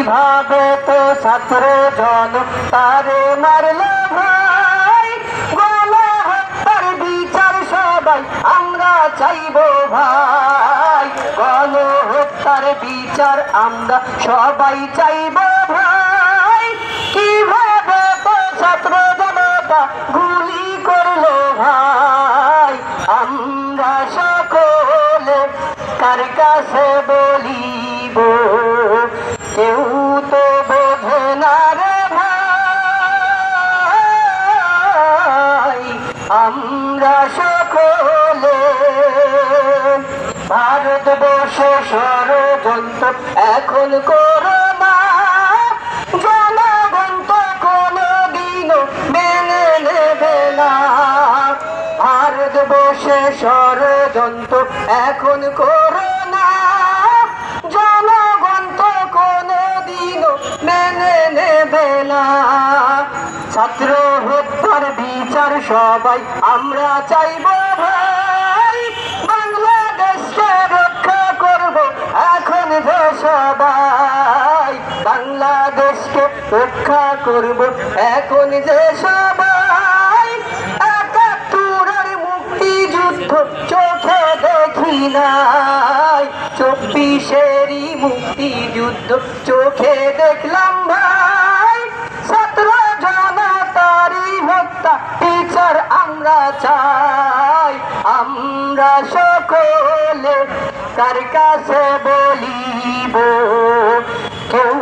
কিভাবে তো ছাত্র জন তারে মারলো ভাই, গণহত্যার বিচার সবাই আমরা চাইবো ভাই, গণহত্যার বিচার আমরা সবাই চাইবো ভাই। কিভাবে তো ছাত্র জনতা গুলি করলো ভাই, আমরা সকলে কার কাছে বলিব, কেউ তো বোঝে না রে ভাই, আমরা সকলে। ভারতবর্ষে ষড়যন্ত্র এখন করো না, জনগণ তো কোনদিনও মেনে নেবে না। ভারতবর্ষে ষড়যন্ত্র এখন করো না, জনগণ তো কোনদিনও মেনে নেবে না। ছাত্র হত্যার বিচার সবাই আমরা চাইবো ভাই, বাংলাদেশকে রক্ষা করব এখন যে সবাই, বাংলাদেশকে রক্ষা করব এখন যে সবাই। একাত্তরের মুক্তিযুদ্ধ চোখে দেখি নাই, 24-এরই মুক্তিযুদ্ধ চোখে দেখলাম ভাই। ছাত্র জনতারই হত্যা বিচার আমরা চাই, আমরা সকলে কার কাছে বলিব, কেউ